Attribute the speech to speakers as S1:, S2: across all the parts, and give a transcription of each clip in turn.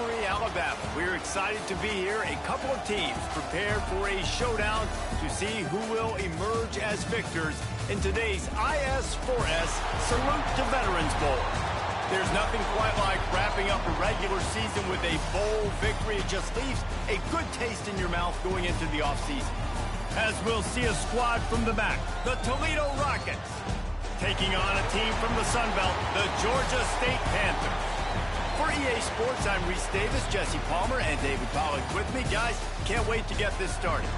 S1: Montgomery, Alabama. We're excited to be here. A couple of teams prepared for a showdown to see who will emerge as victors in today's IS4S Salute to Veterans Bowl. There's nothing quite like wrapping up a regular season with a bowl victory. It just leaves a good taste in your mouth going into the offseason. As we'll see a squad from the back, the Toledo Rockets, taking on a team from the Sun Belt, the Georgia State Panthers. For EA Sports, I'm Reese Davis, Jesse Palmer, and David Pollack with me. Guys, can't wait to get this started.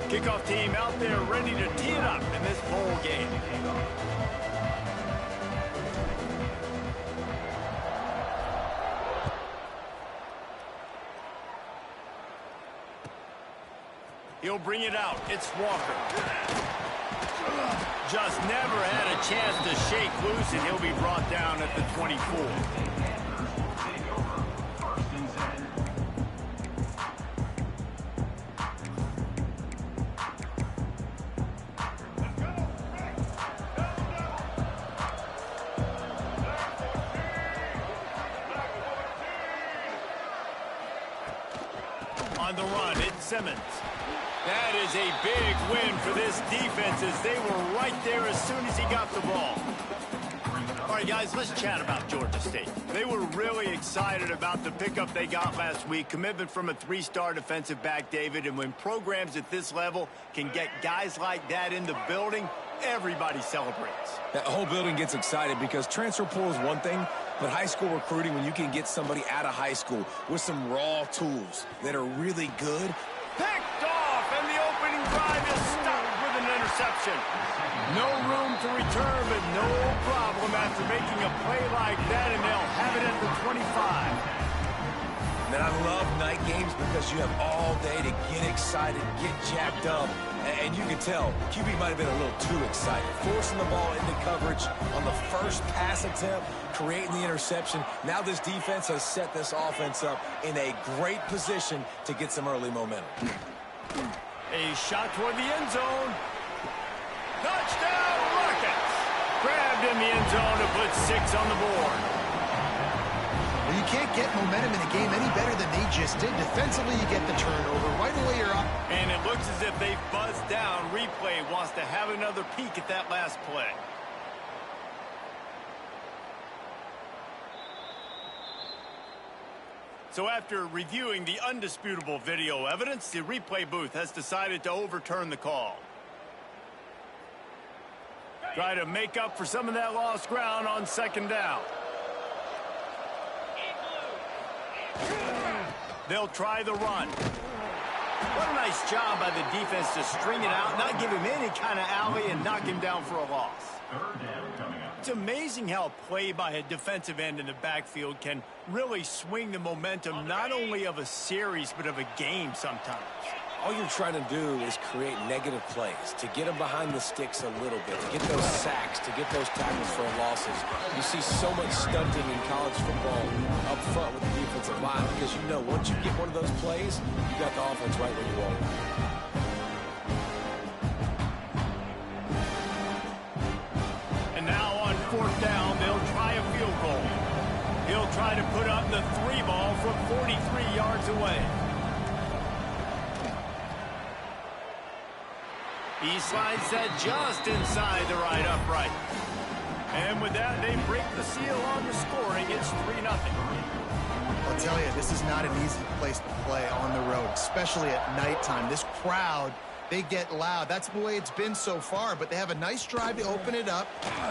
S1: Kickoff team out there ready to tee it up in this bowl game. He'll bring it out. It's Walker. Just never had a chance to shake loose, and he'll be brought down at the 24. On the run, it's Simmons. That is a big win for this defense as they were right there as soon as he got the ball. All right, guys, let's chat about Georgia State. They were really excited about the pickup they got last week. Commitment from a three-star defensive back, David. And when programs at this level can get guys like that in the building, everybody celebrates.
S2: That whole building gets excited because transfer portal is one thing, but high school recruiting, when you can get somebody out of high school with some raw tools that are really good.
S1: Picked off, and the opening drive is stopped with an interception. No room to return, but no problem after making a play like that, and they'll have it at the 25.
S2: Man, I love night games because you have all day to get excited, get jacked up. And you can tell, QB might have been a little too excited. Forcing the ball into coverage on the first pass attempt, creating the interception. Now this defense has set this offense up in a great position to get some early momentum.
S1: A shot toward the end zone. Touchdown, Rockets! Grabbed in the end zone to put 6 on the board.
S3: Well, you can't get momentum in a game any better than they just did. Defensively, you get the turnover. Right away, you're up.
S1: And it looks as if they've buzzed down. Replay wants to have another peek at that last play. So after reviewing the undisputable video evidence, the replay booth has decided to overturn the call. Try to make up for some of that lost ground on second down. They'll try the run. What a nice job by the defense to string it out, not give him any kind of alley, and knock him down for a loss. It's amazing how play by a defensive end in the backfield can really swing the momentum not only of a series but of a game sometimes.
S2: All you're trying to do is create negative plays, to get them behind the sticks a little bit, to get those sacks, to get those tackles for losses. You see so much stunting in college football up front with the defensive line because you know once you get one of those plays, you got the offense right where you want it.
S1: And now on fourth down, they'll try a field goal. He'll try to put up the 3 ball from 43 yards away. He slides that just inside the right upright. And with that, they break the seal on the scoring. It's 3-0.
S3: I'll tell you, this is not an easy place to play on the road, especially at nighttime. This crowd, they get loud. That's the way it's been so far, but they have a nice drive to open it up.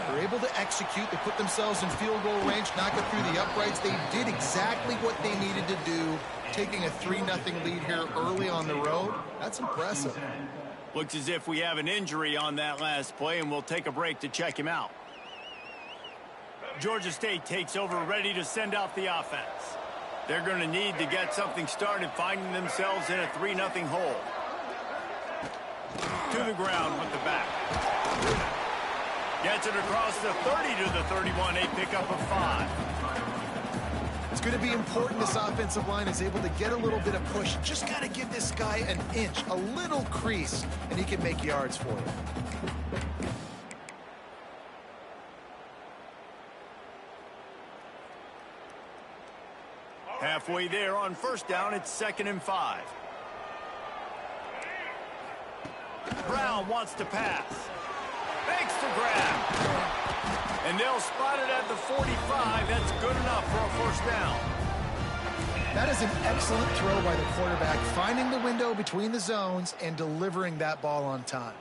S3: They're able to execute. They put themselves in field goal range, knock it through the uprights. They did exactly what they needed to do, taking a 3-0 lead here early on the road. That's impressive.
S1: Looks as if we have an injury on that last play, and we'll take a break to check him out. Georgia State takes over, ready to send out the offense. They're going to need to get something started, finding themselves in a 3-0 hole. To the ground with the back. Gets it across the 30 to the 31, a pickup of 5.
S3: It's going to be important this offensive line is able to get a little bit of push. Just got to give this guy an inch, a little crease, and he can make yards for you.
S1: Halfway there on first down, it's 2nd and 5. Brown wants to pass. Makes the grab. And they'll spot it at the 45. That's good enough for a first down.
S3: That is an excellent throw by the quarterback, finding the window between the zones and delivering that ball on time.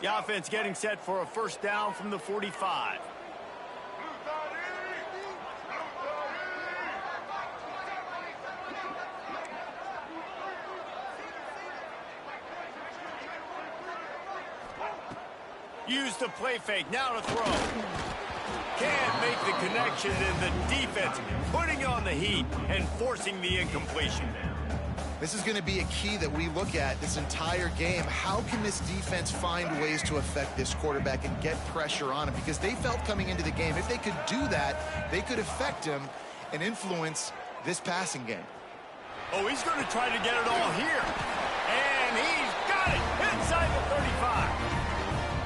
S1: The offense getting set for a first down from the 45. Use the play fake, now to throw. Can't make the connection, and the defense putting on the heat and forcing the incompletion.
S3: This is going to be a key that we look at this entire game. How can this defense find ways to affect this quarterback and get pressure on him? Because they felt coming into the game, if they could do that, they could affect him and influence this passing game.
S1: Oh, he's going to try to get it all here. And he's got it inside the 35.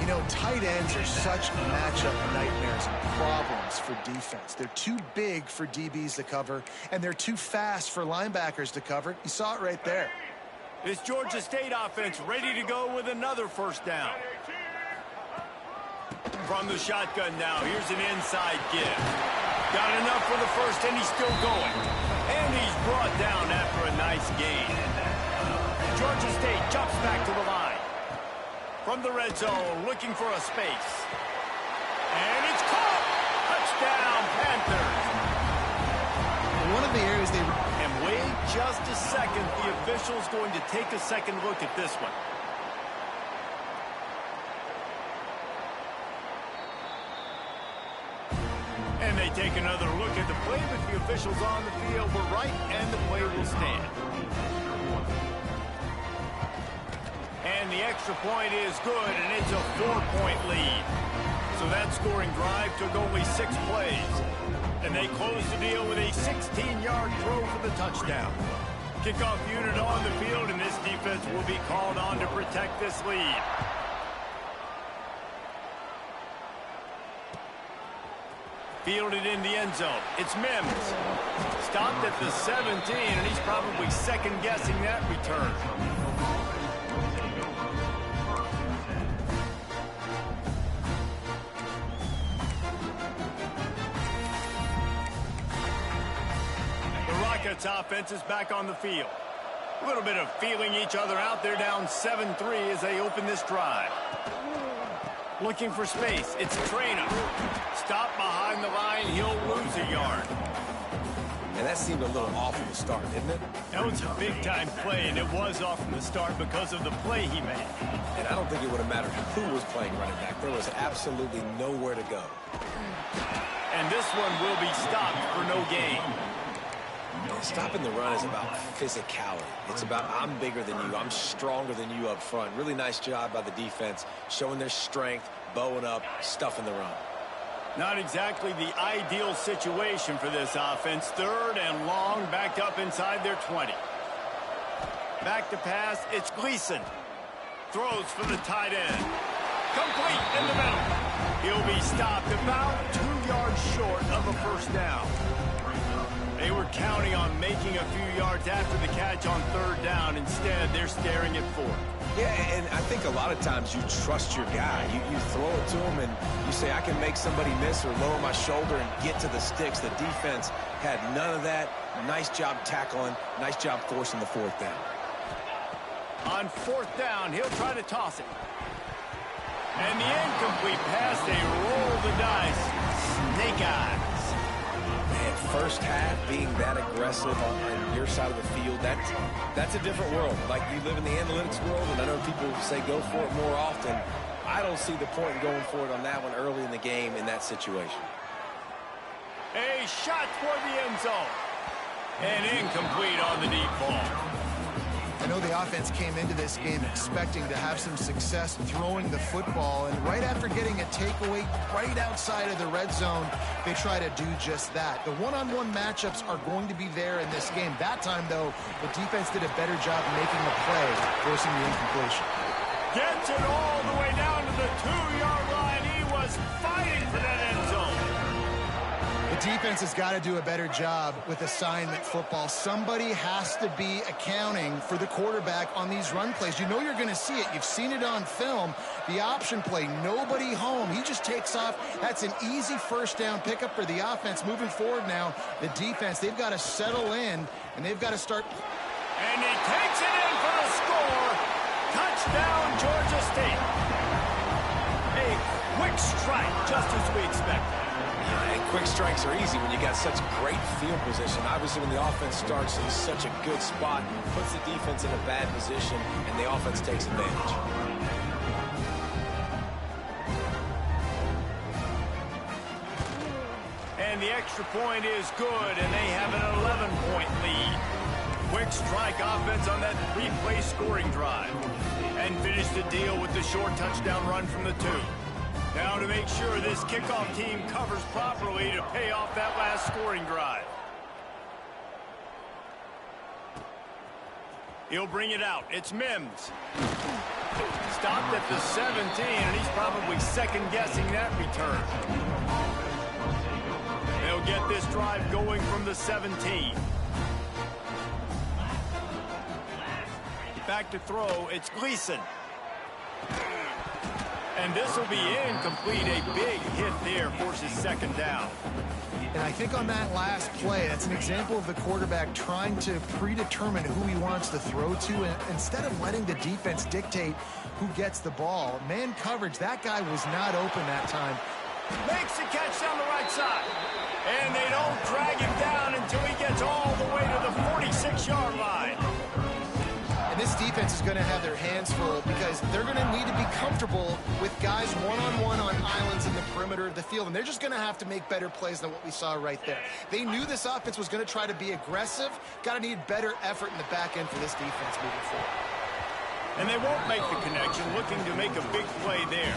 S3: You know, tight ends are such matchup nightmares and problems for defense. They're too big for DBs to cover, and they're too fast for linebackers to cover. You saw it right there.
S1: This Georgia State offense ready to go with another first down. From the shotgun now, here's an inside give. Got enough for the first, and he's still going. And he's brought down after a nice gain. Georgia State jumps back to the line. From the red zone, looking for a space. And it's caught! Touchdown, Panthers!
S3: One of the areas they...
S1: And wait just a second. The official's going to take a second look at this one. And they take another look at the play, but the officials on the field were right, and the play will stand. And the extra point is good, and it's a 4-point lead. So that scoring drive took only 6 plays. And they close the deal with a 16-yard throw for the touchdown. Kickoff unit on the field, and this defense will be called on to protect this lead. Fielded in the end zone. It's Mims. Stopped at the 17, and he's probably second-guessing that return. Rockets offense is back on the field. A little bit of feeling each other out. They're down 7-3 as they open this drive. Looking for space. It's Trainer. Stop behind the line. He'll lose a yard.
S2: And that seemed a little off from the start, didn't it?
S1: That was a big-time play, and it was off from the start because of the play he made.
S2: And I don't think it would have mattered who was playing running back. There was absolutely nowhere to go.
S1: And this one will be stopped for no gain.
S2: Stopping the run is about physicality. It's about I'm bigger than you. I'm stronger than you up front. Really nice job by the defense, showing their strength, bowing up, stuffing the run.
S1: Not exactly the ideal situation for this offense. 3rd and long, backed up inside their 20. Back to pass, it's Gleason. Throws for the tight end. Complete in the middle. He'll be stopped about 2 yards short of a first down. They were counting on making a few yards after the catch on 3rd down. Instead, they're staring at 4th.
S2: Yeah, and I think a lot of times you trust your guy. You throw it to him, and you say, I can make somebody miss or lower my shoulder and get to the sticks. The defense had none of that. Nice job tackling. Nice job forcing the 4th down.
S1: On 4th down, he'll try to toss it. And the incomplete pass, they roll the dice. Snake eyes.
S2: First half being that aggressive on your side of the field, that's a different world. Like, you live in the analytics world, and I know people say go for it more often. I don't see the point in going for it on that one early in the game in that situation.
S1: A shot for the end zone. And incomplete on the deep ball.
S3: I know the offense came into this game expecting to have some success throwing the football, and right after getting a takeaway right outside of the red zone, they try to do just that. The one-on-one matchups are going to be there in this game. That time, though, the defense did a better job making a play, forcing the incompletion.
S1: Gets it all the way down to the 2-yard line. He was fighting for that end zone.
S3: The defense has got to do a better job with assignment football. Somebody has to be accounting for the quarterback on these run plays. You know you're going to see it. You've seen it on film. The option play, nobody home. He just takes off. That's an easy first down pickup for the offense. Moving forward now, the defense, they've got to settle in, and they've got to start.
S1: And he takes it in for the score. Touchdown, Georgia State. A quick strike, just as we expected.
S2: And quick strikes are easy when you got such great field position. Obviously, when the offense starts in such a good spot, puts the defense in a bad position, and the offense takes advantage.
S1: And the extra point is good, and they have an 11-point lead. Quick strike offense on that three-play scoring drive. And finish the deal with the short touchdown run from the 2. Now to make sure this kickoff team covers properly to pay off that last scoring drive. He'll bring it out. It's Mims. Stopped at the 17, and he's probably second-guessing that return. They'll get this drive going from the 17. Back to throw. It's Gleason. And this will be incomplete. A big hit there forces second down.
S3: And I think on that last play, that's an example of the quarterback trying to predetermine who he wants to throw to, and instead of letting the defense dictate who gets the ball. Man coverage, that guy was not open that time.
S1: Makes the catch down the right side. And they don't drag him down until he gets all the way to the 46-yard line.
S3: This defense is going to have their hands full because they're going to need to be comfortable with guys one-on-one on islands in the perimeter of the field, and they're just going to have to make better plays than what we saw right there. They knew this offense was going to try to be aggressive. Got to need better effort in the back end for this defense moving forward.
S1: And they won't make the connection, looking to make a big play there.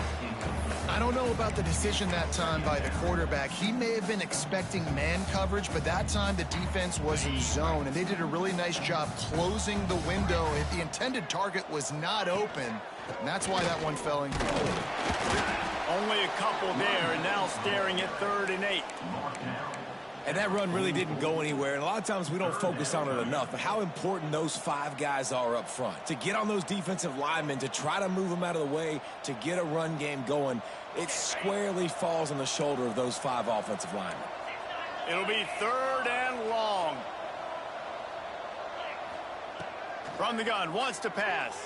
S3: I don't know about the decision that time by the quarterback. He may have been expecting man coverage, but that time the defense was in zone, and they did a really nice job closing the window. The intended target was not open, and that's why that one fell incomplete.
S1: Only a couple there, and now staring at 3rd and 8.
S2: And that run really didn't go anywhere, and a lot of times we don't focus on it enough, but how important those 5 guys are up front. To get on those defensive linemen, to try to move them out of the way, to get a run game going, it squarely falls on the shoulder of those 5 offensive linemen.
S1: It'll be 3rd and long. From the gun, wants to pass.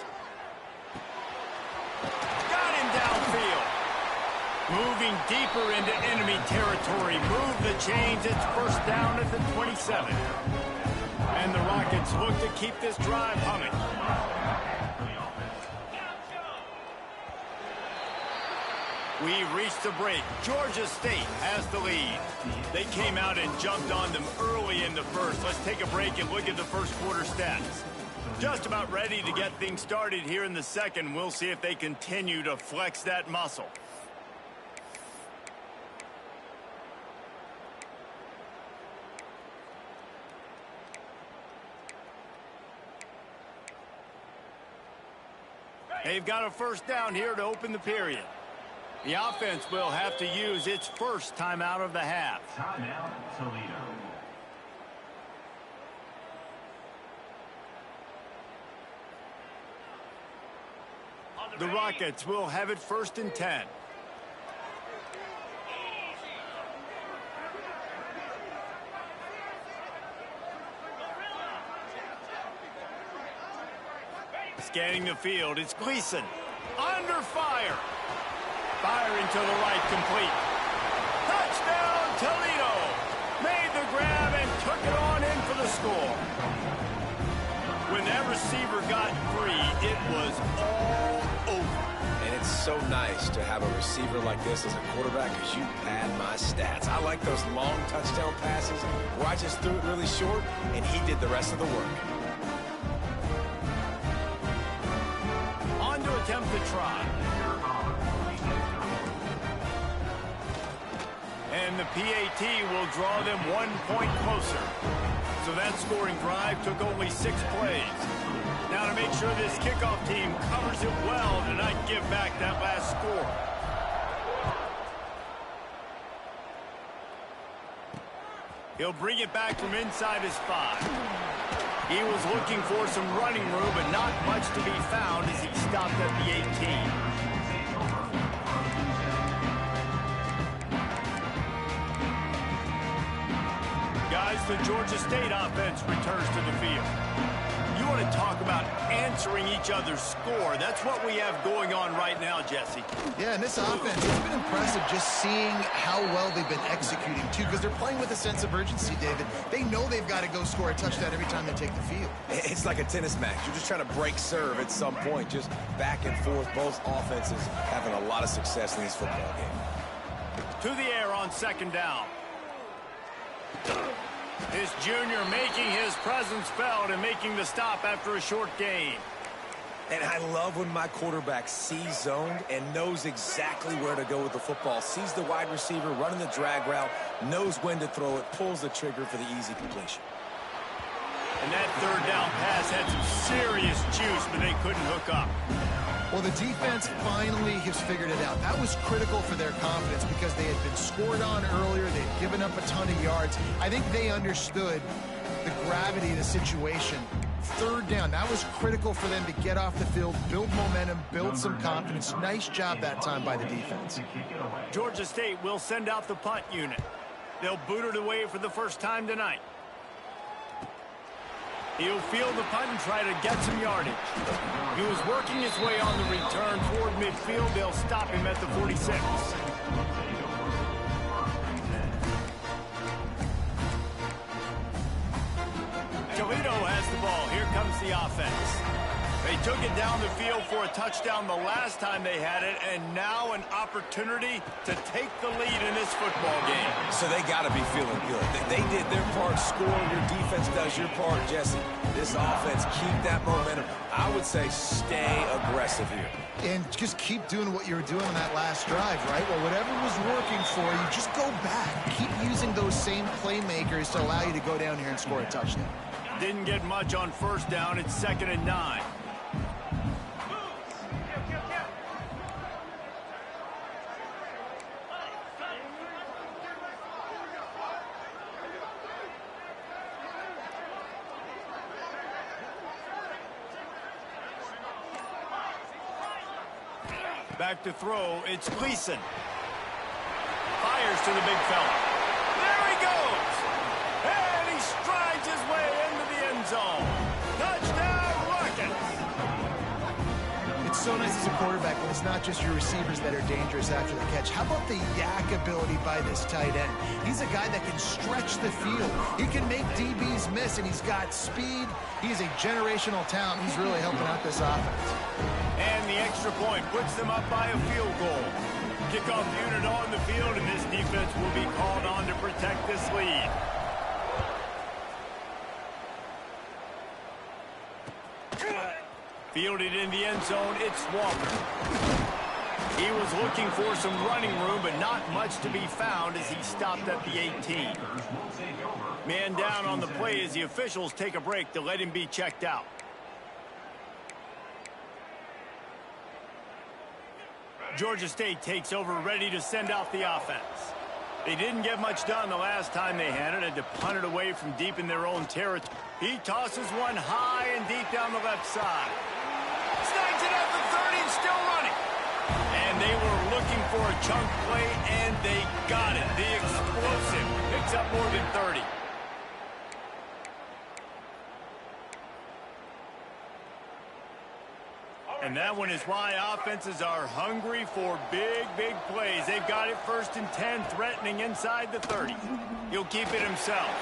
S1: Got him downfield. Moving deeper into enemy territory. Move the chains. It's first down at the 27. And the Rockets look to keep this drive humming. We've reached the break. Georgia State has the lead. They came out and jumped on them early in the first. Let's take a break and look at the first quarter stats. Just about ready to get things started here in the second. We'll see if they continue to flex that muscle. They've got a first down here to open the period. The offense will have to use its first timeout of the half.
S4: Timeout, Toledo.
S1: The Rockets will have it 1st and 10. Scanning the field, it's Gleason. Under fire. Firing to the right, complete. Touchdown, Toledo. Made the grab and took it on in for the score. When that receiver got free, it was all over.
S2: And it's so nice to have a receiver like this as a quarterback because you pad my stats. I like those long touchdown passes where I just threw it really short and he did the rest of the work.
S1: attempt to try. And the PAT will draw them 1 point closer. So that scoring drive took only 6 plays. Now to make sure this kickoff team covers it well to not give back that last score. He'll bring it back from inside his 5. He was looking for some running room, but not much to be found as he stopped at the 18. Guys, the Georgia State offense returns to the field. You want to talk about answering each other's score. That's what we have going on right now, Jesse.
S3: Yeah, and this offense, it's been impressive just seeing how well they've been executing, too, because they're playing with a sense of urgency, David. They know they've got to go score a touchdown every time they take the field.
S2: It's like a tennis match. You're just trying to break serve at some point, just back and forth. Both offenses having a lot of success in this football game.
S1: To the air on 2nd down. This junior making his presence felt and making the stop after a short gain.
S2: And I love when my quarterback sees zoned and knows exactly where to go with the football. Sees the wide receiver running the drag route, knows when to throw it, pulls the trigger for the easy completion.
S1: And that 3rd down pass had some serious juice, but they couldn't hook up.
S3: Well, the defense finally has figured it out. That was critical for their confidence because they had been scored on earlier. They'd given up a ton of yards. I think they understood the gravity of the situation. 3rd down, that was critical for them to get off the field, build momentum, build some confidence. Nice job that time by the defense.
S1: Georgia State will send out the punt unit. They'll boot it away for the first time tonight. He'll field the punt and try to get some yardage. He was working his way on the return toward midfield. They'll stop him at the 46. Toledo has the ball. Here comes the offense. They took it down the field for a touchdown the last time they had it, and now an opportunity to take the lead in this football game.
S2: So they got to be feeling good. They did their part, score. Your defense does your part, Jesse. This offense, keep that momentum. I would say stay aggressive here.
S3: And just keep doing what you were doing on that last drive, right? Well, whatever was working for you, just go back. Keep using those same playmakers to allow you to go down here and score a touchdown.
S1: Didn't get much on 1st down. It's 2nd and 9. Back to throw, it's Gleason. Fires to the big fella. There he goes! And he strides his way into the end zone. Touchdown, Rockets!
S3: It's so nice as a quarterback when it's not just your receivers that are dangerous after the catch. How about the yak ability by this tight end? He's a guy that can stretch the field. He can make DBs miss, and he's got speed. He's a generational talent. He's really helping out this offense.
S1: And the extra point puts them up by a field goal. Kickoff unit on the field, and this defense will be called on to protect this lead. Fielded in the end zone, it's Walker. He was looking for some running room, but not much to be found as he stopped at the 18. Man down on the play as the officials take a break to let him be checked out. Georgia State takes over, ready to send out the offense. They didn't get much done the last time they had it, had to punt it away from deep in their own territory. He tosses one high and deep down the left side. Snags it at the 30 and still running. And they were looking for a chunk play, and they got it. The explosive picks up more than 30. And that one is why offenses are hungry for big, big plays. They've got it 1st and 10, threatening inside the 30. He'll keep it himself.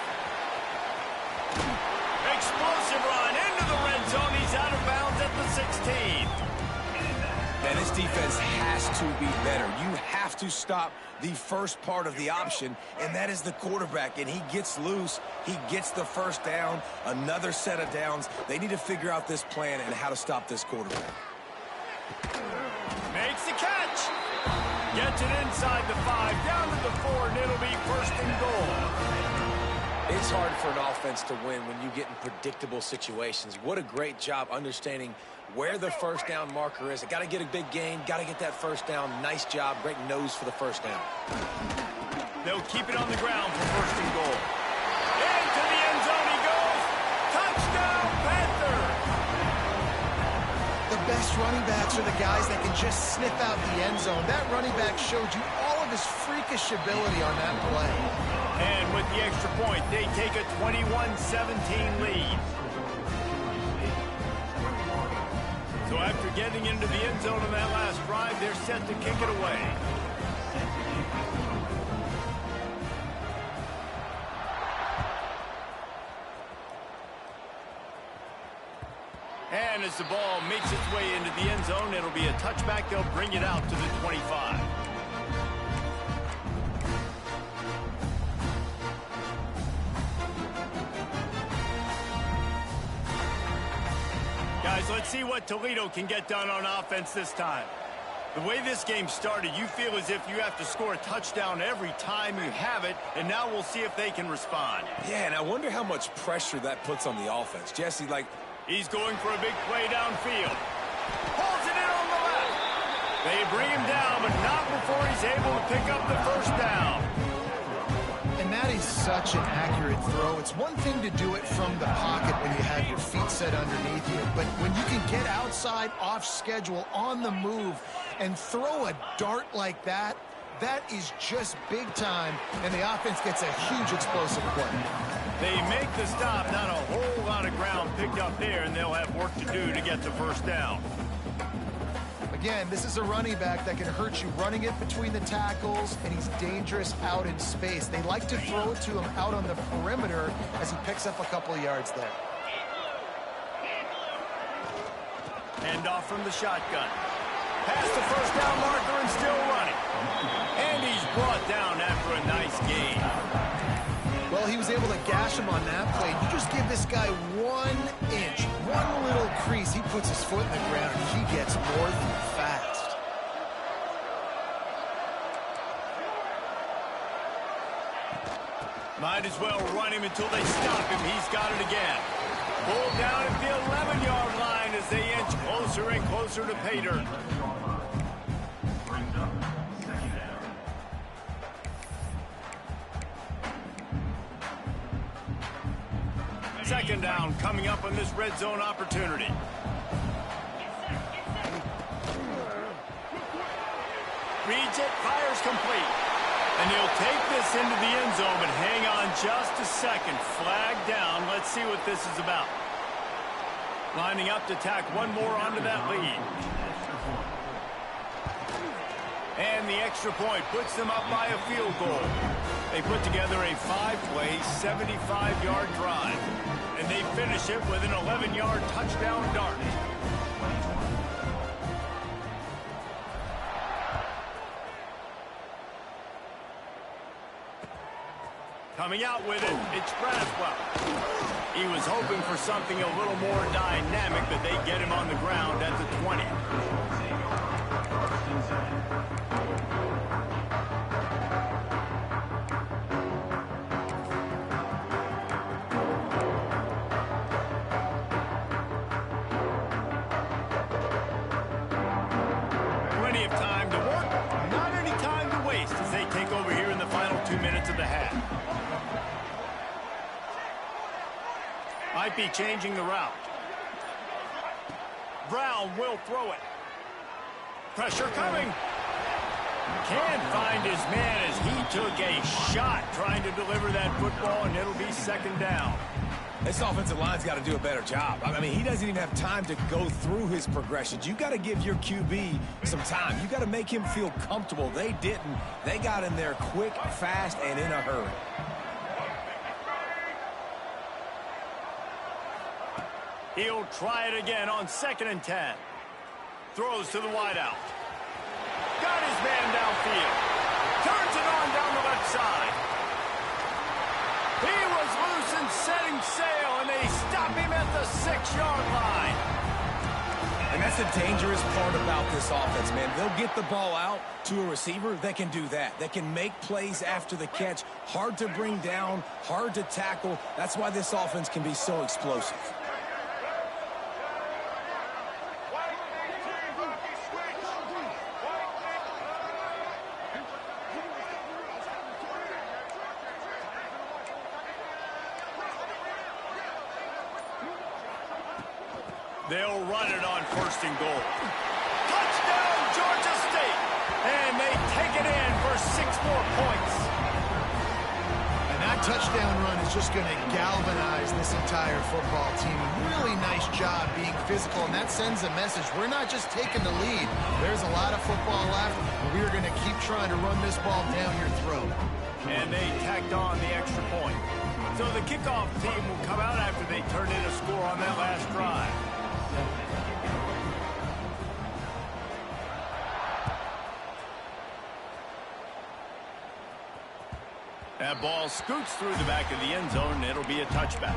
S1: Explosive run into the red zone. He's out of bounds at the 16.
S2: And this defense has to be better. You have to stop the first part of the option, and that is the quarterback. And he gets loose. He gets the 1st down, another set of downs. They need to figure out this plan and how to stop this quarterback.
S1: Launch it inside the 5, down to the 4, and it'll be first and goal.
S2: It's hard for an offense to win when you get in predictable situations. What a great job understanding where the first down marker is. Got to get a big gain, got to get that first down. Nice job, great nose for the first down.
S1: They'll keep it on the ground for first and goal. Into the end zone he goes. Touchdown, Panthers!
S3: The best running backs are the guys that can just sniff out the end zone. That running back showed you all of his freakish ability on that play.
S1: And with the extra point, they take a 21-17 lead. So after getting into the end zone on that last drive, they're set to kick it away. And as the ball makes its way into the end zone, it'll be a touchback. They'll bring it out to the 25. Guys, let's see what Toledo can get done on offense this time. The way this game started, you feel as if you have to score a touchdown every time you have it, and now we'll see if they can respond.
S2: Yeah, and I wonder how much pressure that puts on the offense. Jesse,
S1: he's going for a big play downfield. Pulls it in on the left. They bring him down, but not before he's able to pick up the first down.
S3: And that is such an accurate throw. It's one thing to do it from the pocket when you have your feet set underneath you, but when you can get outside, off schedule, on the move, and throw a dart like that, that is just big time, and the offense gets a huge explosive play.
S1: They make the stop, not a whole lot of ground picked up there, and they'll have work to do to get the first down.
S3: Again, this is a running back that can hurt you running it between the tackles, and he's dangerous out in space. They like to throw it to him out on the perimeter as he picks up a couple of yards there.
S1: Hand off from the shotgun. Past the first down marker and still running. And he's brought down after a nice gain.
S3: Well, he was able to gash him on that play. You just give this guy 1 inch, one little crease, he puts his foot in the ground, and he gets more than fast.
S1: Might as well run him until they stop him. He's got it again. Pulled down at the 11-yard line as they inch closer and closer to pay dirt. Second down coming up on this red zone opportunity. Reads it, fires complete. And he'll take this into the end zone, but hang on just a second. Flag down. Let's see what this is about. Lining up to tack one more onto that lead. And the extra point puts them up by a field goal. They put together a 5-play, 75-yard drive. And they finish it with an 11-yard touchdown dart. Coming out with it, it's Braswell. He was hoping for something a little more dynamic, but they get him on the ground at the 20. Plenty of time to work, not any time to waste as they take over here in the final 2 minutes of the half. Might be changing the route. Brown will throw it. Pressure coming. Can't find his man as he took a shot trying to deliver that football, and it'll be second down.
S2: This offensive line's got to do a better job. I mean, he doesn't even have time to go through his progressions. You got to give your QB some time. You got to make him feel comfortable. They didn't. They got in there quick, fast, and in a hurry.
S1: He'll try it again on 2nd and 10. Throws to the wideout. Got his man downfield. Turns it on down the left side. He was loose and setting sail, and they stop him at the 6-yard line.
S2: And that's the dangerous part about this offense, man. They'll get the ball out to a receiver. They can do that. They can make plays after the catch. Hard to bring down, hard to tackle. That's why this offense can be so explosive.
S1: They'll run it on 1st and goal. Touchdown, Georgia State! And they take it in for 6 more points.
S3: And that touchdown run is just going to galvanize this entire football team. Really nice job being physical, and that sends a message. We're not just taking the lead. There's a lot of football left, and we're going to keep trying to run this ball down your throat.
S1: And they tacked on the extra point. So the kickoff team will come out after they turn in a score on that last drive. That ball scoots through the back of the end zone, and it'll be a touchback.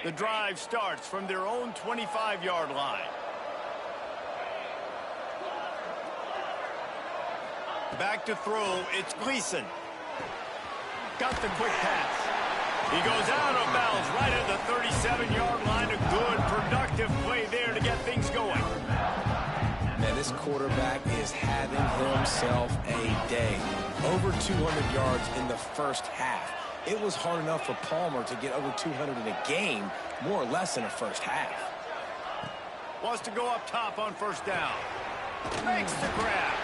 S1: The drive starts from their own 25-yard line. Back to throw, it's Gleason. Got the quick pass. He goes out of bounds right at the 37-yard line. A good, productive play there to get things going.
S2: Man, this quarterback is having himself a day. Over 200 yards in the first half. It was hard enough for Palmer to get over 200 in a game, more or less in a first half.
S1: Wants to go up top on 1st down. Makes the grab.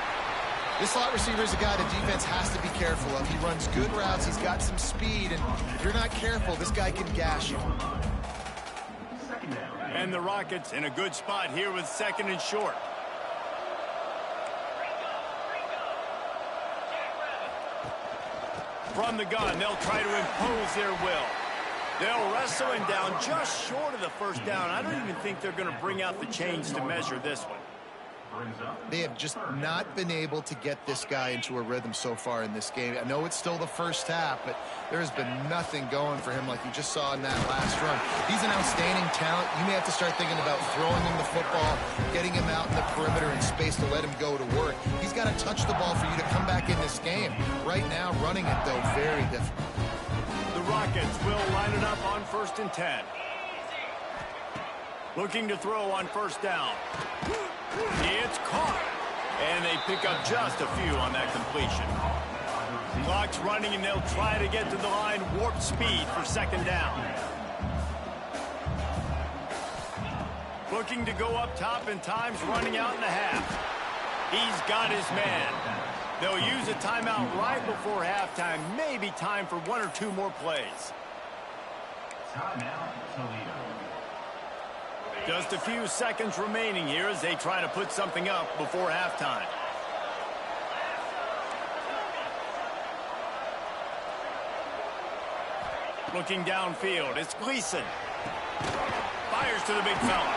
S3: This slot receiver is a guy the defense has to be careful of. He runs good routes. He's got some speed, and if you're not careful, this guy can gash you.
S1: And the Rockets in a good spot here with 2nd and short. From the gun, they'll try to impose their will. They'll wrestle him down just short of the 1st down. I don't even think they're going to bring out the chains to measure this one.
S3: They have just not been able to get this guy into a rhythm so far in this game. I know it's still the first half, but there has been nothing going for him like you just saw in that last run. He's an outstanding talent. You may have to start thinking about throwing him the football, getting him out in the perimeter in space to let him go to work. He's got to touch the ball for you to come back in this game. Right now, running it, though, very difficult.
S1: The Rockets will line it up on 1st and 10. Looking to throw on 1st down. It's caught. And they pick up just a few on that completion. Clock's running, and they'll try to get to the line. Warp speed for 2nd down. Looking to go up top, and time's running out in the half. He's got his man. They'll use a timeout right before halftime. Maybe time for 1 or 2 more plays.
S4: Timeout, Toledo.
S1: Just a few seconds remaining here as they try to put something up before halftime. Looking downfield, it's Gleason. Fires to the big fella.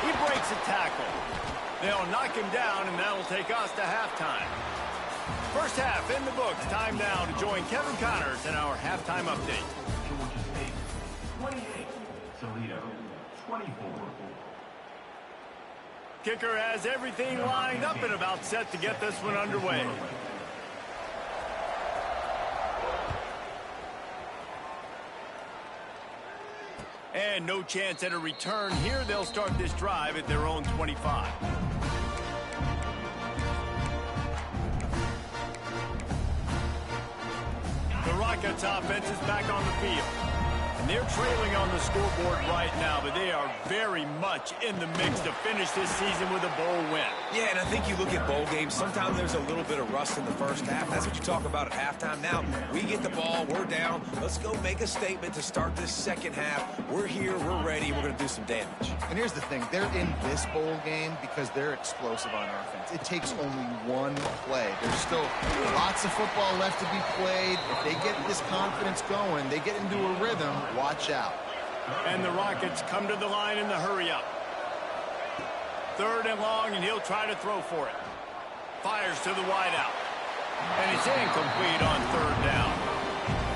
S1: He breaks a tackle. They'll knock him down, and that'll take us to halftime. First half in the books. Time now to join Kevin Connors in our halftime update.
S4: Georgia State, 28. Toledo, 24.
S1: Kicker has everything lined up and about set to get this one underway. And no chance at a return here. They'll start this drive at their own 25. The Rockets offense is back on the field. And they're trailing on the scoreboard right now, but they are very much in the mix to finish this season with a bowl win.
S2: Yeah, and I think you look at bowl games, sometimes there's a little bit of rust in the first half. That's what you talk about at halftime. Now, we get the ball, we're down. Let's go make a statement to start this second half. We're here, we're ready, we're going to do some damage.
S3: And here's the thing. They're in this bowl game because they're explosive on offense. It takes only one play. There's still lots of football left to be played. If they get this confidence going, they get into a rhythm, watch out.
S1: And the Rockets come to the line in the hurry-up. 3rd and long, and he'll try to throw for it. Fires to the wideout. And it's incomplete on 3rd down.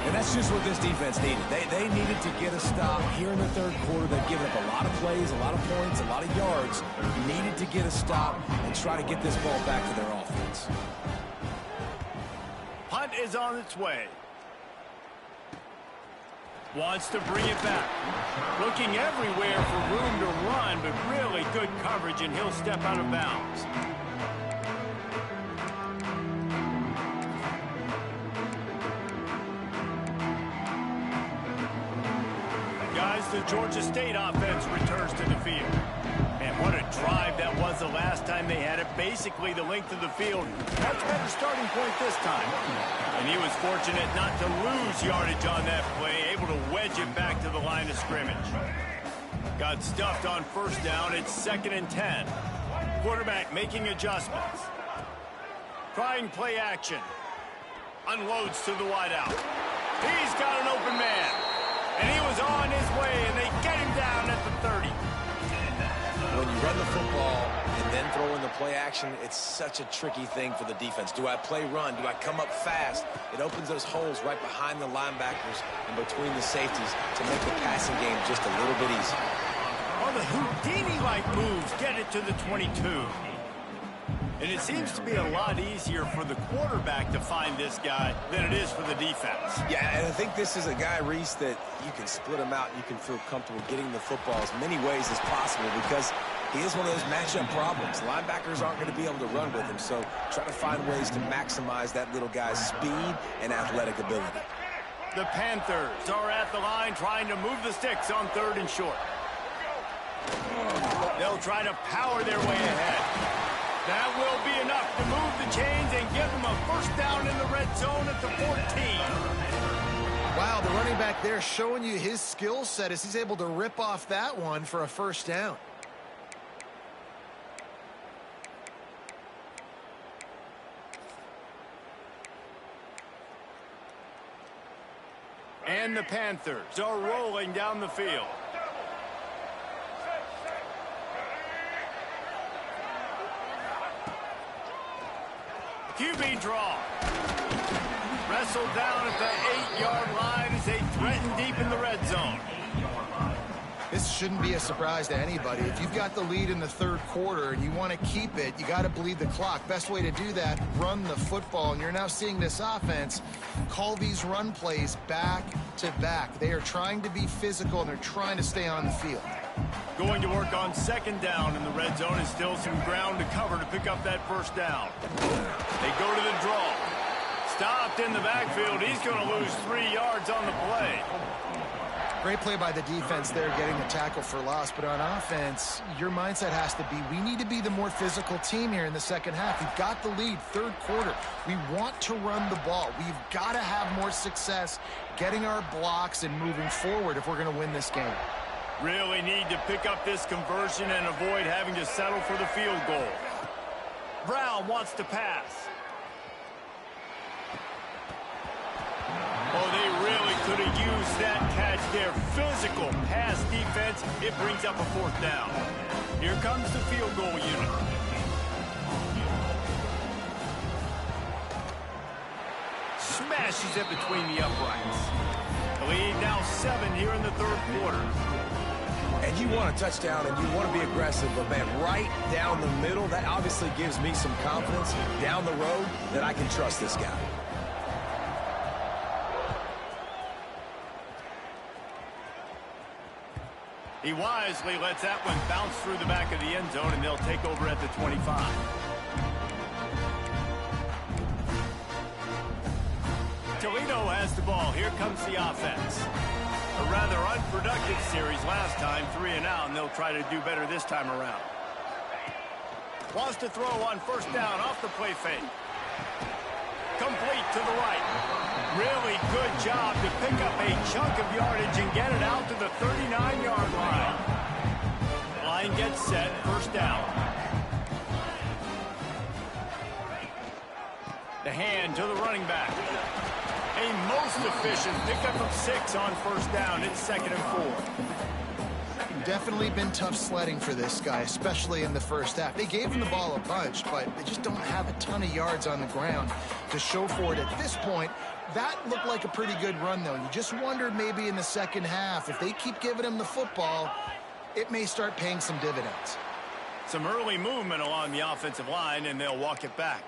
S2: And that's just what this defense needed. They needed to get a stop here in the 3rd quarter. They've given up a lot of plays, a lot of points, a lot of yards. Needed to get a stop and try to get this ball back to their offense.
S1: Punt is on its way. Wants to bring it back. Looking everywhere for room to run, but really good coverage, and he'll step out of bounds. Guys, the Georgia State offense returns to the field. And what a drive that was the last time they had it. Basically the length of the field. Much better starting point this time. And he was fortunate not to lose yardage on that play. Able to wedge it back to the line of scrimmage. Got stuffed on 1st down. It's 2nd and 10. Quarterback making adjustments. Trying play action. Unloads to the wideout. He's got an open man. And he was on his way, and they get him down at the 30.
S2: When you run the football and then throw in the play action, it's such a tricky thing for the defense. Do I play run? Do I come up fast? It opens those holes right behind the linebackers and between the safeties to make the passing game just a little bit easier.
S1: On the Houdini-like moves, get it to the 22. And it seems to be a lot easier for the quarterback to find this guy than it is for the defense.
S2: Yeah, and I think this is a guy, Reese, that you can split him out and you can feel comfortable getting the football as many ways as possible because he is one of those matchup problems. Linebackers aren't going to be able to run with him, so try to find ways to maximize that little guy's speed and athletic ability.
S1: The Panthers are at the line trying to move the sticks on 3rd and short. They'll try to power their way ahead. That will be enough to move the chains and give them a 1st down in the red zone at the 14.
S3: Wow, the running back there showing you his skill set as he's able to rip off that one for a 1st down.
S1: And the Panthers are rolling down the field. QB draw. Wrestled down at the 8-yard line as they threaten deep in the red zone.
S3: This shouldn't be a surprise to anybody. If you've got the lead in the 3rd quarter and you want to keep it, you got to bleed the clock. Best way to do that, run the football. And you're now seeing this offense call these run plays back to back. They are trying to be physical and they're trying to stay on the field.
S1: Going to work on 2nd down in the red zone, and still some ground to cover to pick up that 1st down. They go to the draw. Stopped in the backfield. He's going to lose 3 yards on the play.
S3: Great play by the defense there, getting the tackle for loss. But on offense, your mindset has to be, we need to be the more physical team here in the 2nd half. We've got the lead, 3rd quarter. We want to run the ball. We've got to have more success getting our blocks and moving forward if we're going to win this game.
S1: Really need to pick up this conversion and avoid having to settle for the field goal. Brown wants to pass. Oh, they really could have used that catch there. Physical pass defense. It brings up a 4th down. Here comes the field goal unit. Smashes it between the uprights. The lead now 7 here in the 3rd quarter.
S2: And you want a touchdown and you want to be aggressive, but man, right down the middle, that obviously gives me some confidence down the road that I can trust this guy.
S1: He wisely lets that one bounce through the back of the end zone, and they'll take over at the 25. Toledo has the ball. Here comes the offense. A rather unproductive series last time, 3 and out, and they'll try to do better this time around. Wants to throw on 1st down off the play fake. Complete to the right. Really good job to pick up a chunk of yardage and get it out to the 39-yard line. Line gets set, 1st down. The hand to the running back. A most efficient pickup of 6 on 1st down. It's 2nd and 4.
S3: Definitely been tough sledding for this guy, especially in the first half. They gave him the ball a bunch, but they just don't have a ton of yards on the ground to show for it at this point. That looked like a pretty good run, though. You just wondered maybe in the second half, if they keep giving him the football, it may start paying some dividends.
S1: Some early movement along the offensive line, and they'll walk it back.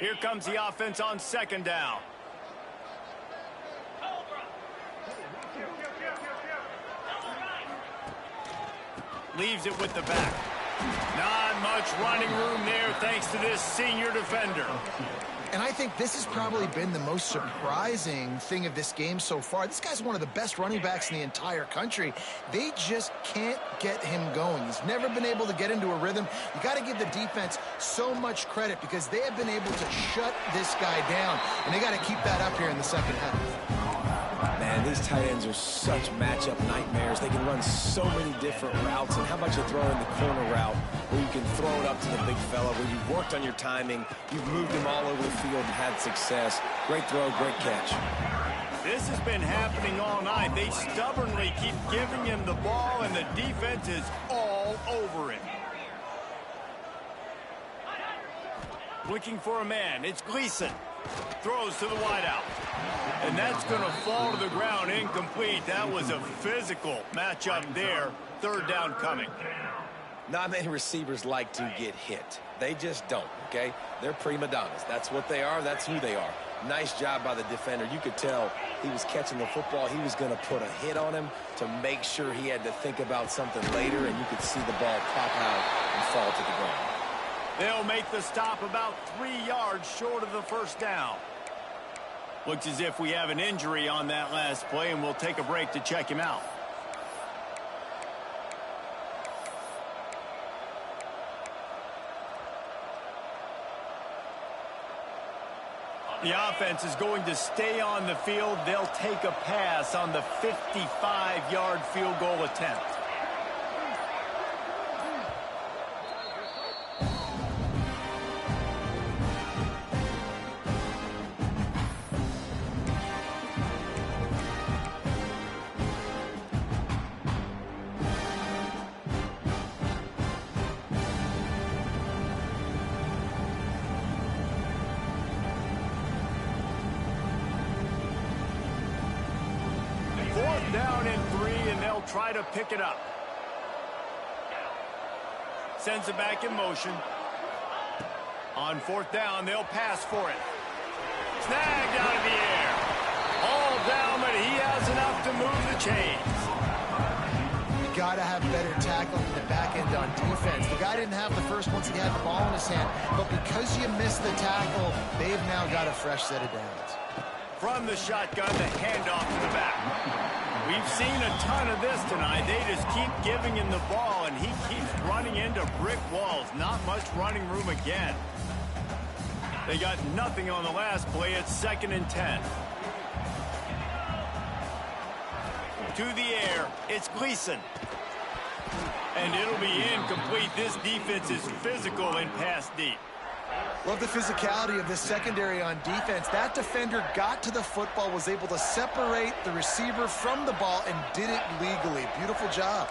S1: Here comes the offense on second down. Leaves it with the back. Not much running room there thanks to this senior defender.
S3: And I think this has probably been the most surprising thing of this game so far. This guy's one of the best running backs in the entire country. They just can't get him going. He's never been able to get into a rhythm. You got to give the defense so much credit because they have been able to shut this guy down, and they got to keep that up here in the second half.
S2: Man, these tight ends are such matchup nightmares. They can run so many different routes. And how about you throw in the corner route where you can throw it up to the big fella, where you've worked on your timing, you've moved him all over the field and had success. Great throw, great catch.
S1: This has been happening all night. They stubbornly keep giving him the ball, and the defense is all over him. Looking for a man. It's Gleason. Throws to the wideout. And that's going to fall to the ground incomplete. That was a physical matchup there. Third down coming.
S2: Not many receivers like to get hit. They just don't, okay? They're prima donnas. That's what they are. That's who they are. Nice job by the defender. You could tell he was catching the football. He was going to put a hit on him to make sure he had to think about something later, and you could see the ball pop out and fall to the ground.
S1: They'll make the stop about 3 yards short of the first down. Looks as if we have an injury on that last play, and we'll take a break to check him out. The offense is going to stay on the field. They'll take a pass on the 55-yard field goal attempt. Down in 3, and they'll try to pick it up. Sends it back in motion. On fourth down, they'll pass for it. Snagged out of the air. All down, but he has enough to move the chains.
S3: You got to have better tackling in the back end on defense. The guy didn't have the first once he had the ball in his hand, but because you missed the tackle, they've now got a fresh set of downs.
S1: From the shotgun, the handoff to the back. We've seen a ton of this tonight. They just keep giving him the ball, and he keeps running into brick walls. Not much running room again. They got nothing on the last play. It's 2nd and 10. To the air, it's Gleason. And it'll be incomplete. This defense is physical and pass deep.
S3: Love the physicality of this secondary on defense. That defender got to the football, was able to separate the receiver from the ball, and did it legally. Beautiful job.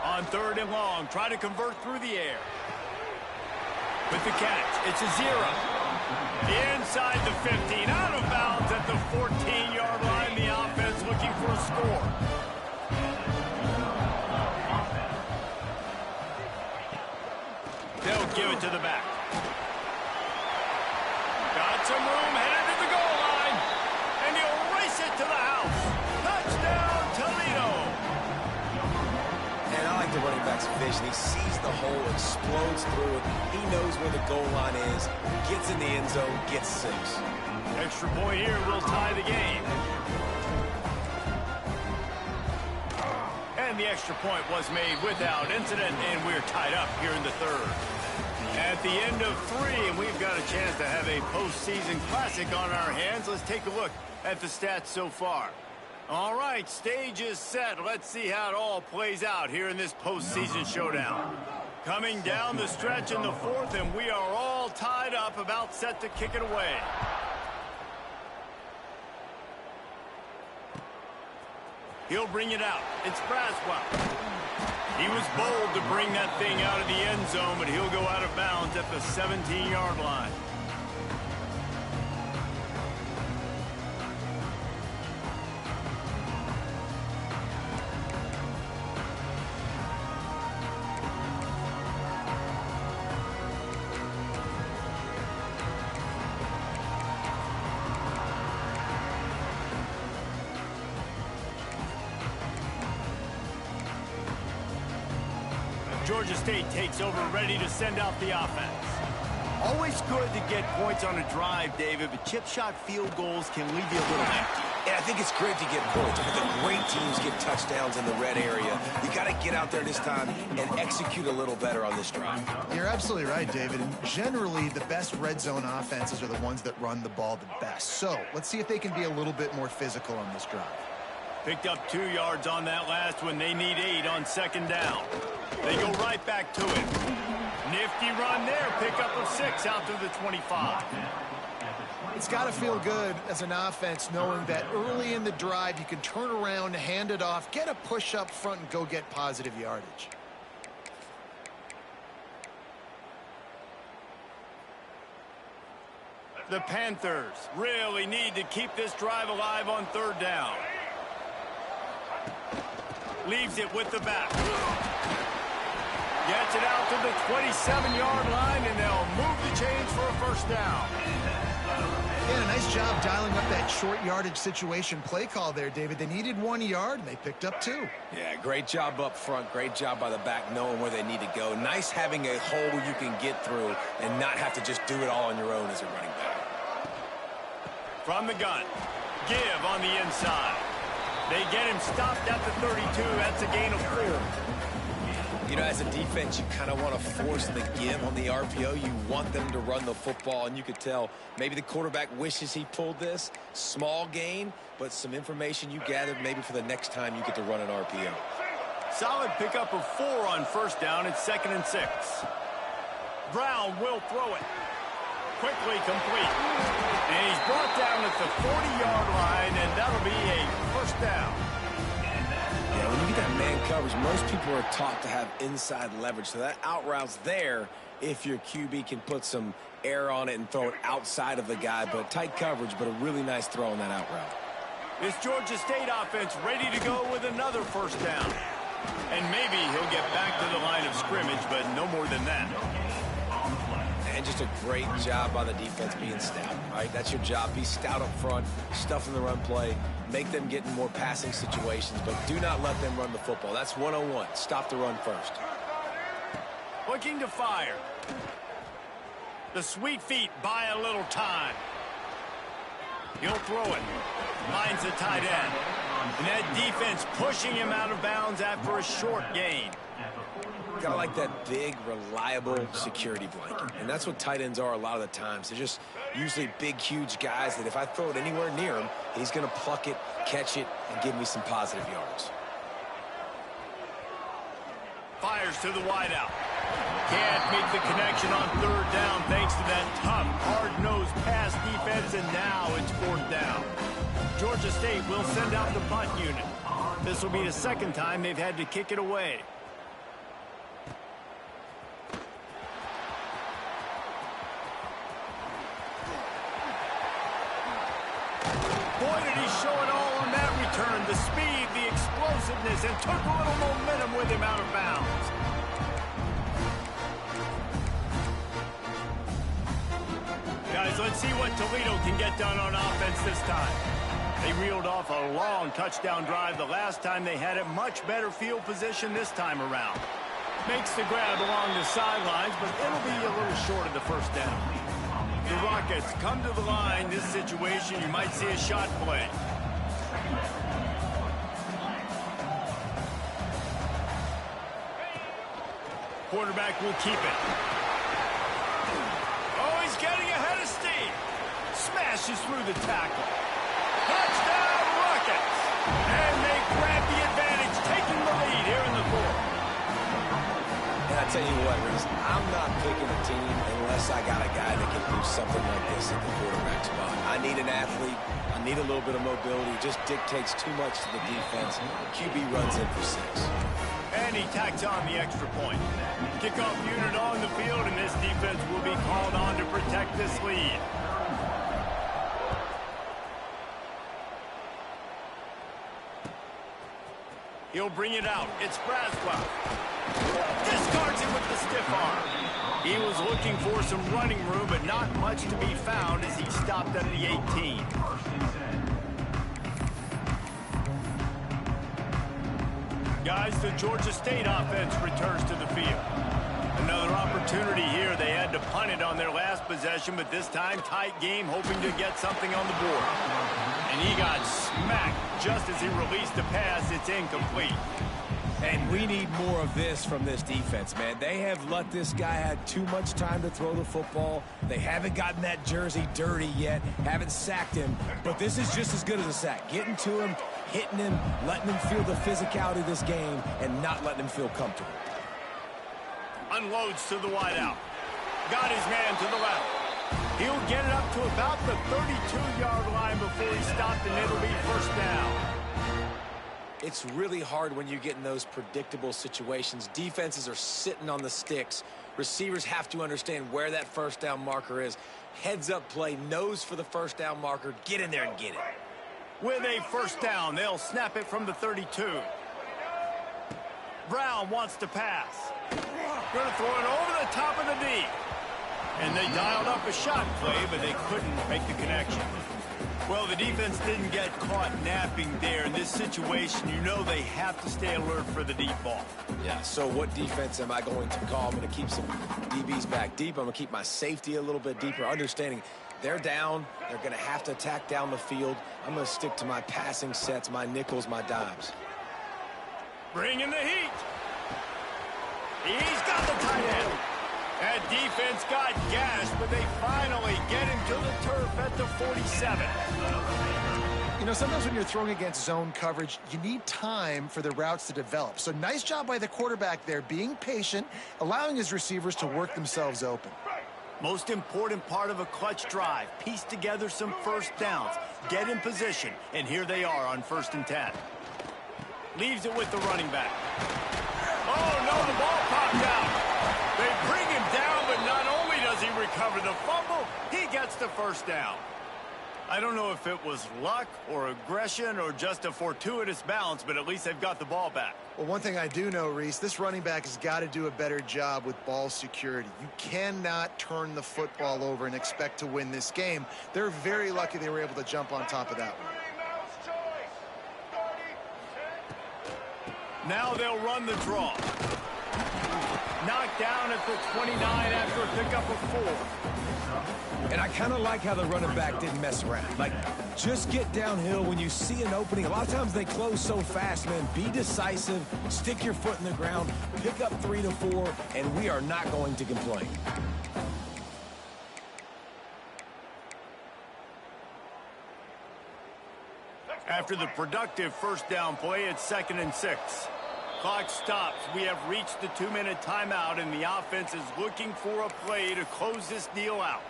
S1: On 3rd and long, try to convert through the air. With the catch, it's a 0. Inside the 15, out of bounds at the 14-yard line. The offense looking for a score. They'll give it to the back. Got some room, headed to the goal line. And he'll race it to the house. Touchdown, Toledo.
S2: And I like the running back's vision. He sees the hole, explodes through it. He knows where the goal line is, gets in the end zone, gets 6.
S1: Extra point here will tie the game. And the extra point was made without incident, and we're tied up here in the 3rd. At the end of 3, and we've got a chance to have a postseason classic on our hands. Let's take a look at the stats so far. All right, stage is set. Let's see how it all plays out here in this postseason showdown. Coming down the stretch in the fourth, and we are all tied up, about set to kick it away. He'll bring it out. It's Braswell. He was bold to bring that thing out of the end zone, but he'll go out of bounds at the 17-yard line. Georgia State takes over, ready to send out the offense. Always good to get points on a drive, David, but chip shot field goals can leave you a little empty.
S2: Yeah, I think it's great to get points. I think the great teams get touchdowns in the red area. You got to get out there this time and execute a little better on this drive.
S3: You're absolutely right, David. And generally, the best red zone offenses are the ones that run the ball the best. So let's see if they can be a little bit more physical on this drive.
S1: Picked up 2 yards on that last one. They need 8 on second down. They go right back to it. Nifty run there. Pickup of 6 out to the 25.
S3: It's got to feel good as an offense knowing that early in the drive you can turn around, hand it off, get a push up front, and go get positive yardage.
S1: The Panthers really need to keep this drive alive on third down. Leaves it with the back. Gets it out to the 27-yard line, and they'll move the chains for a first down.
S3: Yeah, nice job dialing up that short yardage situation play call there, David. They needed 1 yard, and they picked up 2.
S2: Yeah, great job up front. Great job by the back knowing where they need to go. Nice having a hole you can get through and not have to just do it all on your own as a running back.
S1: From the gun. Give on the inside. They get him stopped at the 32. That's a gain of 4.
S2: You know, as a defense, you kind of want to force the give on the RPO. You want them to run the football, and you could tell maybe the quarterback wishes he pulled this. Small gain, but some information you gathered maybe for the next time you get to run an RPO.
S1: Solid pickup of 4 on first down. It's 2nd and 6. Brown will throw it. Quickly complete. And he's brought down at the 40-yard line, and that'll be a first down.
S2: Yeah, when you get that man coverage, most people are taught to have inside leverage. So that out route's there if your QB can put some air on it and throw it outside of the guy. But tight coverage, but a really nice throw on that out route.
S1: This Georgia State offense ready to go with another first down. And maybe he'll get back to the line of scrimmage, but no more than that.
S2: And just a great job by the defense being stout, right? That's your job. Be stout up front, stuff in the run play, make them get in more passing situations, but do not let them run the football. That's 101. Stop the run first.
S1: Looking to fire. The sweet feet buy a little time. He'll throw it. Finds the tight end. And that defense pushing him out of bounds after a short gain.
S2: Got like that big, reliable security blanket. And that's what tight ends are a lot of the times. They're just usually big, huge guys that if I throw it anywhere near him, he's going to pluck it, catch it, and give me some positive yards.
S1: Fires to the wideout. Can't make the connection on third down thanks to that tough, hard-nosed pass defense, and now it's 4th down. Georgia State will send out the punt unit. This will be the 2nd time they've had to kick it away. Boy, did he show it all on that return. The speed, the explosiveness, and took a little momentum with him out of bounds. Guys, let's see what Toledo can get done on offense this time. They reeled off a long touchdown drive the last time they had it. Much better field position this time around. Makes the grab along the sidelines, but it'll be a little short of the first down. The Rockets come to the line. This situation, you might see a shot play. Quarterback will keep it. Oh, he's getting ahead of steam. Smashes through the tackle. Touchdown, Rockets! And they grab the advantage, taking the lead here in the 4th.
S2: And I tell you what, Reese, I'm not picking a team unless I got a guy that can do something like this at the quarterback spot. I need an athlete. I need a little bit of mobility. It just dictates too much to the defense. QB runs in for 6.
S1: And he tacks on the extra point. Kickoff unit on the field, and this defense will be called on to protect this lead. He'll bring it out. It's Braswell. Discards it with the stiff arm. He was looking for some running room, but not much to be found as he stopped at the 18. Guys, the Georgia State offense returns to the field. Another opportunity here. They had to punt it on their last possession, but this time tight game, hoping to get something on the board. And he got smacked just as he released the pass. It's incomplete.
S2: And we need more of this from this defense, man. They have let this guy have too much time to throw the football. They haven't gotten that jersey dirty yet, haven't sacked him. But this is just as good as a sack. Getting to him, hitting him, letting him feel the physicality of this game, and not letting him feel comfortable.
S1: Unloads to the wideout. Got his man to the left. He'll get it up to about the 32-yard line before he stopped, and it'll be first down.
S2: It's really hard when you get in those predictable situations. Defenses are sitting on the sticks. Receivers have to understand where that first down marker is. Heads up play, nose for the first down marker. Get in there and get it.
S1: With a first down, they'll snap it from the 32. Brown wants to pass. Going to throw it over the top of the D. And they dialed up a shot play, but they couldn't make the connection. Well, the defense didn't get caught napping there. In this situation, you know they have to stay alert for the deep ball.
S2: Yeah, so what defense am I going to call? I'm going to keep some DBs back deep. I'm going to keep my safety a little bit deeper, understanding they're down. They're going to have to attack down the field. I'm going to stick to my passing sets, my nickels, my dimes.
S1: Bringing the heat. He's got the tight end. That defense got gashed, but they finally get him to the turf at the 47.
S3: You know, sometimes when you're throwing against zone coverage, you need time for the routes to develop. So nice job by the quarterback there, being patient, allowing his receivers to work themselves open.
S1: Most important part of a clutch drive, piece together some first downs, get in position, and here they are on 1st and 10. Leaves it with the running back. Oh, no, the ball popped out. They bring him down, but not only does he recover the fumble, he gets the first down. I don't know if it was luck or aggression or just a fortuitous bounce, but at least they've got the ball back.
S3: Well, one thing I do know, Reese, this running back has got to do a better job with ball security. You cannot turn the football over and expect to win this game. They're very lucky they were able to jump on top of that one.
S1: Now they'll run the draw. Knocked down at the 29 after a pickup of 4.
S2: And I kind of like how the running back didn't mess around. Like, just get downhill when you see an opening. A lot of times they close so fast, man. Be decisive, stick your foot in the ground, pick up 3 to 4, and we are not going to complain.
S1: After the productive first down play, it's 2nd and 6. Clock stops. We have reached the 2-minute timeout, and the offense is looking for a play to close this deal out.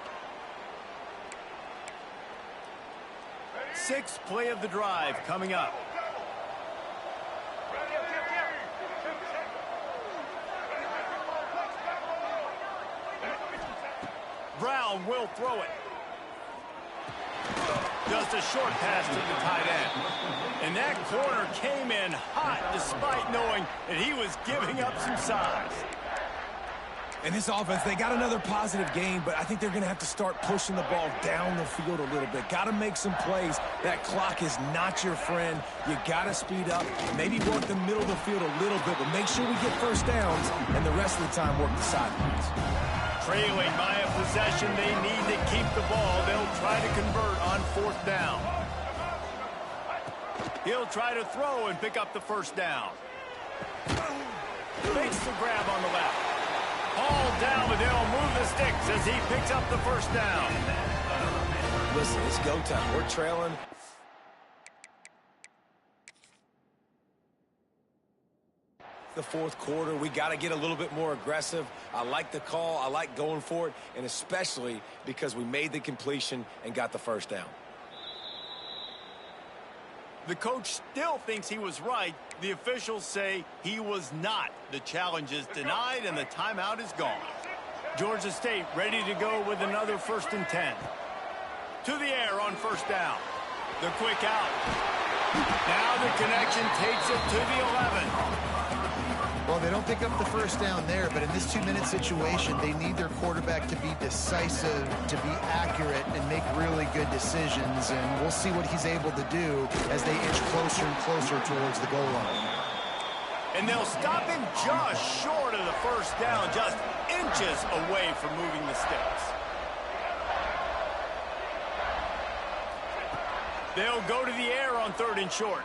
S1: 6th play of the drive coming up. Brown will throw it. Just a short pass to the tight end. And that corner came in hot despite knowing that he was giving up some size.
S2: And this offense, they got another positive gain, but I think they're going to have to start pushing the ball down the field a little bit. Got to make some plays. That clock is not your friend. You got to speed up, maybe work the middle of the field a little bit, but make sure we get first downs, and the rest of the time work the sidelines.
S1: Trailing by a possession, they need to keep the ball. They'll try to convert on 4th down. He'll try to throw and pick up the first down. Makes the grab on the left. Hauled down, but they'll move the sticks as he picks up the first down.
S2: Listen, it's go time. We're trailing. the fourth quarter. We got to get a little bit more aggressive. I like the call. I like going for it, and especially because we made the completion and got the first down.
S1: The coach still thinks he was right. The officials say he was not. The challenge is denied, and the timeout is gone. Georgia State ready to go with another 1st and 10. To the air on 1st down. The quick out. Now the connection takes it to the 11.
S3: Well, they don't pick up the 1st down there, but in this 2-minute situation, they need their quarterback to be decisive, to be accurate, and make really good decisions. And we'll see what he's able to do as they inch closer and closer towards the goal line.
S1: And they'll stop him just short of the 1st down, just inches away from moving the sticks. They'll go to the air on 3rd and short.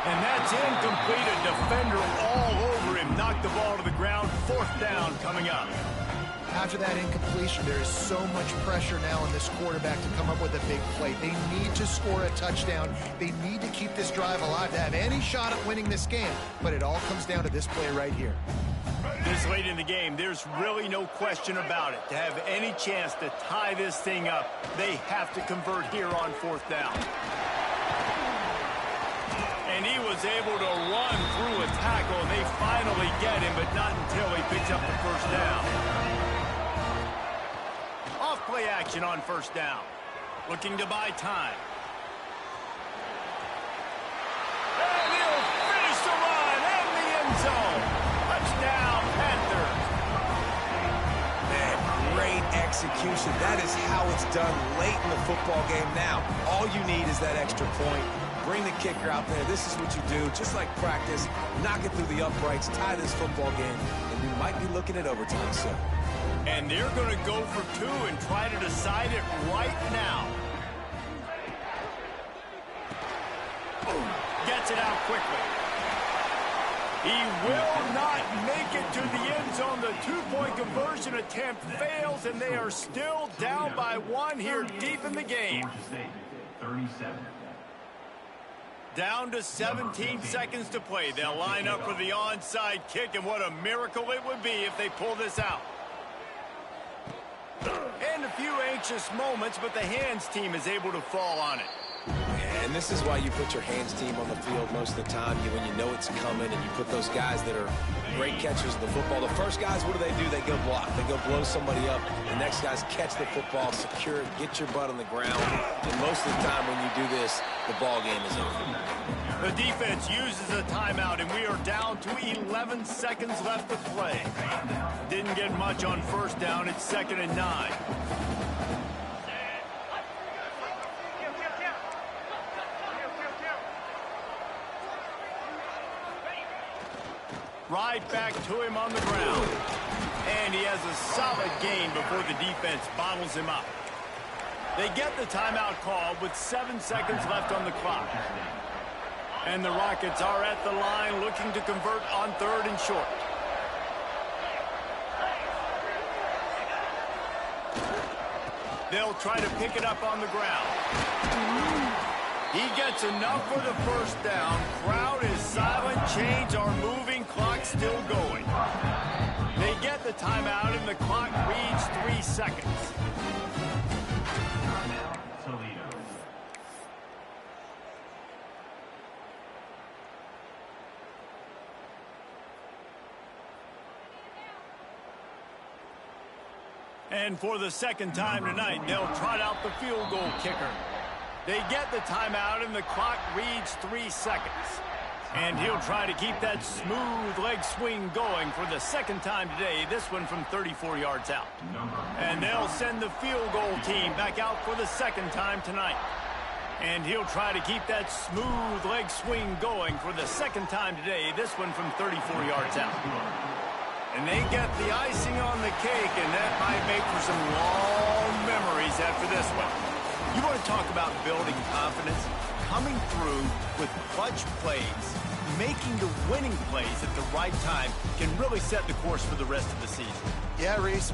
S1: And that's incomplete. A defender all over him. Knocked the ball to the ground. 4th down coming up.
S3: After that incompletion, there is so much pressure now on this quarterback to come up with a big play. They need to score a touchdown. They need to keep this drive alive to have any shot at winning this game. But it all comes down to this play right here.
S1: This late in the game, there's really no question about it. To have any chance to tie this thing up, they have to convert here on 4th down. And he was able to run through a tackle, and they finally get him, but not until he picks up the 1st down. Off play action on 1st down. Looking to buy time. And he'll finish the run in the end zone. Touchdown, Panthers.
S2: Man, great execution. That is how it's done late in the football game now. All you need is that extra point. Bring the kicker out there. This is what you do. Just like practice, knock it through the uprights, tie this football game, and we might be looking at overtime soon.
S1: And they're going to go for 2 and try to decide it right now. Gets it out quickly. He will not make it to the end zone. The 2-point conversion attempt fails, and they are still down by 1 here deep in the game.
S4: Georgia State, 37.
S1: Down to 17 seconds to play. They'll line up for the onside kick, and what a miracle it would be if they pull this out. And a few anxious moments, but the hands team is able to fall on it.
S2: And this is why you put your hands team on the field most of the time, when you know it's coming, and you put those guys that are great catchers of the football. The first guys, what do? They go block. They go blow somebody up. The next guys catch the football, secure it, get your butt on the ground. And most of the time when you do this, the ball game is over.
S1: The defense uses a timeout, and we are down to 11 seconds left to play. Didn't get much on 1st down. It's 2nd and 9. Right back to him on the ground. And he has a solid gain before the defense bottles him up. They get the timeout call with 7 seconds left on the clock. And the Rockets are at the line looking to convert on 3rd and short. They'll try to pick it up on the ground. He gets enough for the 1st down. Crowd is silent. Chains are moving. Clock still going. They get the timeout, and the clock reads 3 seconds.
S4: Toledo.
S1: And for the 2nd time tonight, they'll trot out the field goal kicker. They get the timeout, and the clock reads 3 seconds. And he'll try to keep that smooth leg swing going for the 2nd time today, this one from 34 yards out. And they'll send the field goal team back out for the 2nd time tonight. And he'll try to keep that smooth leg swing going for the 2nd time today, this one from 34 yards out. And they get the icing on the cake, and that might make for some long memories after this one. You want to talk about building confidence? Coming through with clutch plays, making the winning plays at the right time can really set the course for the rest of the season.
S3: Yeah, Reese.